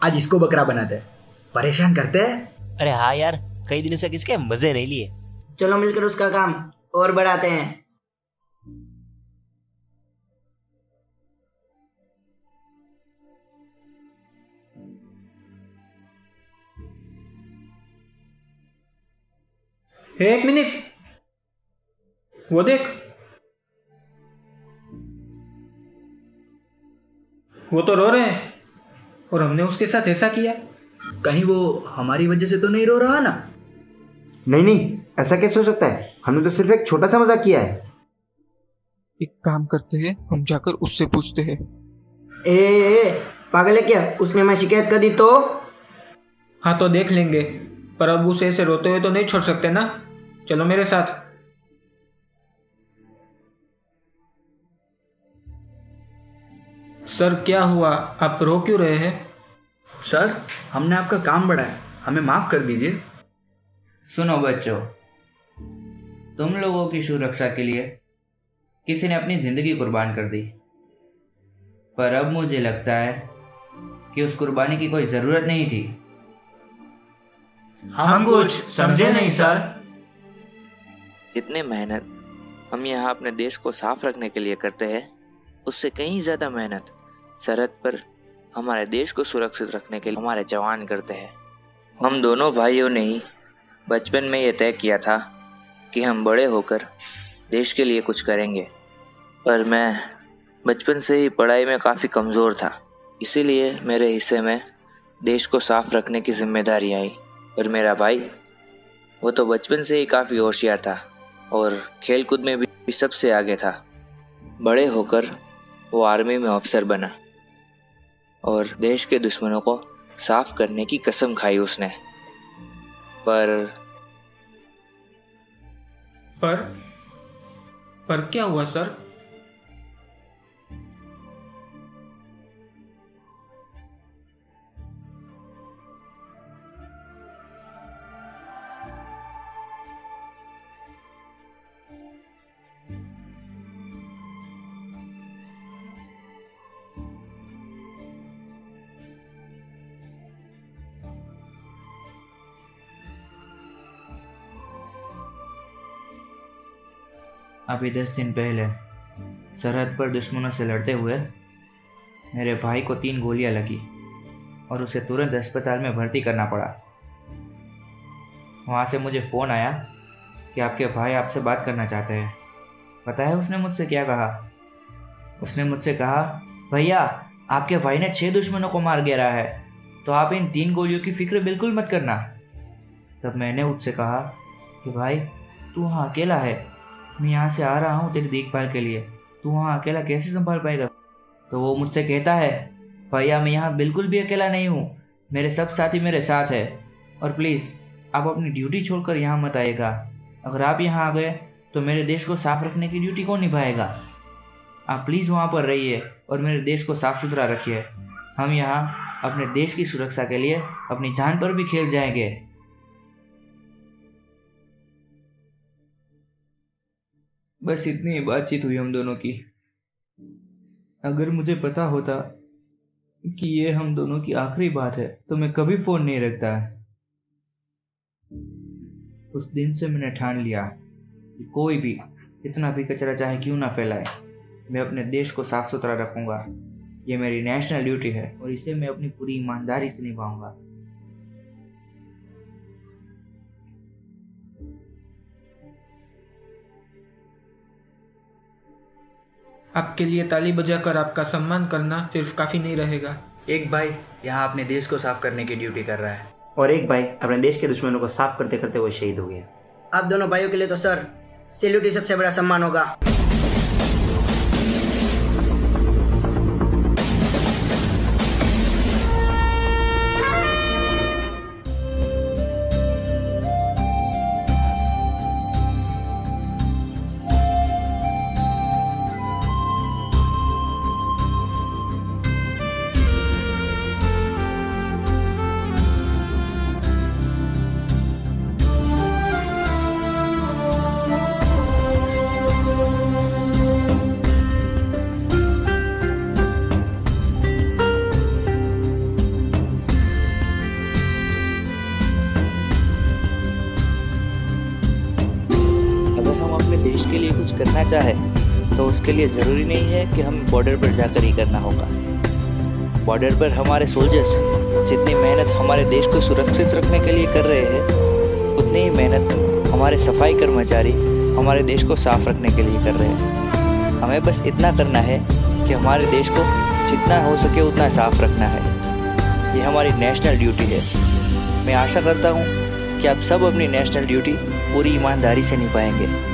आज इसको बकरा बनाते हैं, परेशान करते हैं। अरे हाँ यार, कई दिनों से किसके मजे नहीं लिए। चलो मिलकर उसका काम और बढ़ाते हैं। एक मिनट, वो देख, वो तो रो रहे हैं और हमने उसके साथ ऐसा किया। कहीं वो हमारी वजह से तो नहीं रो रहा ना? नहीं नहीं, ऐसा कैसे हो सकता है? हमने तो सिर्फ एक छोटा सा मजाक किया है। एक काम करते हैं, हम जाकर उससे पूछते हैं। ए, पागल है क्या? उसने मैं शिकायत कर दी तो? हाँ तो देख लेंगे, पर अब उसे ऐसे रोते हुए तो नहीं छोड़ सकते ना। चलो मेरे साथ। सर क्या हुआ, आप रो क्यों रहे हैं? सर, हमने आपका काम बढ़ाया, हमें माफ कर दीजिए। सुनो बच्चों, तुम लोगों की सुरक्षा के लिए किसी ने अपनी जिंदगी कुर्बान कर दी, पर अब मुझे लगता है कि उस कुर्बानी की कोई जरूरत नहीं थी। हम कुछ समझे नहीं सर। जितने मेहनत हम यहाँ अपने देश को साफ रखने के लिए करते हैं, उससे कहीं ज़्यादा मेहनत सरहद पर हमारे देश को सुरक्षित रखने के लिए हमारे जवान करते हैं। हम दोनों भाइयों ने ही बचपन में ये तय किया था कि हम बड़े होकर देश के लिए कुछ करेंगे, पर मैं बचपन से ही पढ़ाई में काफ़ी कमज़ोर था, इसीलिए मेरे हिस्से में देश को साफ रखने की जिम्मेदारी आई। और मेरा भाई, वो तो बचपन से ही काफ़ी होशियार था और खेलकूद में भी सबसे आगे था। बड़े होकर वो आर्मी में अफसर बना और देश के दुश्मनों को साफ करने की कसम खाई उसने। पर क्या हुआ सर? अभी 10 दिन पहले सरहद पर दुश्मनों से लड़ते हुए मेरे भाई को 3 गोलियां लगी और उसे तुरंत अस्पताल में भर्ती करना पड़ा। वहाँ से मुझे फ़ोन आया कि आपके भाई आपसे बात करना चाहते हैं। पता है उसने मुझसे क्या कहा? उसने मुझसे कहा, भैया आपके भाई ने 6 दुश्मनों को मार गिरा है, तो आप इन 3 गोलियों की फिक्र बिल्कुल मत करना। तब मैंने उससे कहा कि भाई तू वहाँ अकेला है, मैं यहाँ से आ रहा हूँ तेरी देखभाल के लिए, तू वहाँ अकेला कैसे संभाल पाएगा? तो वो मुझसे कहता है, भैया मैं यहाँ बिल्कुल भी अकेला नहीं हूँ, मेरे सब साथी मेरे साथ है, और प्लीज़ आप अपनी ड्यूटी छोड़कर यहाँ मत आइएगा। अगर आप यहाँ आ गए तो मेरे देश को साफ रखने की ड्यूटी कौन निभाएगा? आप प्लीज़ वहाँ पर रहिए और मेरे देश को साफ सुथरा रखिए। हम यहाँ अपने देश की सुरक्षा के लिए अपनी जान पर भी खेल जाएंगे। बस इतनी ही बातचीत हुई हम दोनों की। अगर मुझे पता होता कि ये हम दोनों की आखिरी बात है तो मैं कभी फ़ोन नहीं रखता। उस दिन से मैंने ठान लिया कि कोई भी इतना भी कचरा चाहे क्यों ना फैलाए, मैं अपने देश को साफ सुथरा रखूंगा। ये मेरी नेशनल ड्यूटी है और इसे मैं अपनी पूरी ईमानदारी से निभाऊंगा। आपके लिए ताली बजाकर आपका सम्मान करना सिर्फ काफ़ी नहीं रहेगा। एक भाई यहाँ अपने देश को साफ करने की ड्यूटी कर रहा है और एक भाई अपने देश के दुश्मनों को साफ करते करते वो शहीद हो गया। आप दोनों भाइयों के लिए तो सर सैल्यूट ही सबसे बड़ा सम्मान होगा। करना चाहे तो उसके लिए ज़रूरी नहीं है कि हमें बॉर्डर पर जाकर ही करना होगा। बॉर्डर पर हमारे सोल्जर्स जितनी मेहनत हमारे देश को सुरक्षित रखने के लिए कर रहे हैं, उतनी ही मेहनत हमारे सफाई कर्मचारी हमारे देश को साफ रखने के लिए कर रहे हैं। हमें बस इतना करना है कि हमारे देश को जितना हो सके उतना साफ रखना है। ये हमारी नेशनल ड्यूटी है। मैं आशा करता हूँ कि आप सब अपनी नेशनल ड्यूटी पूरी ईमानदारी से निभाएंगे।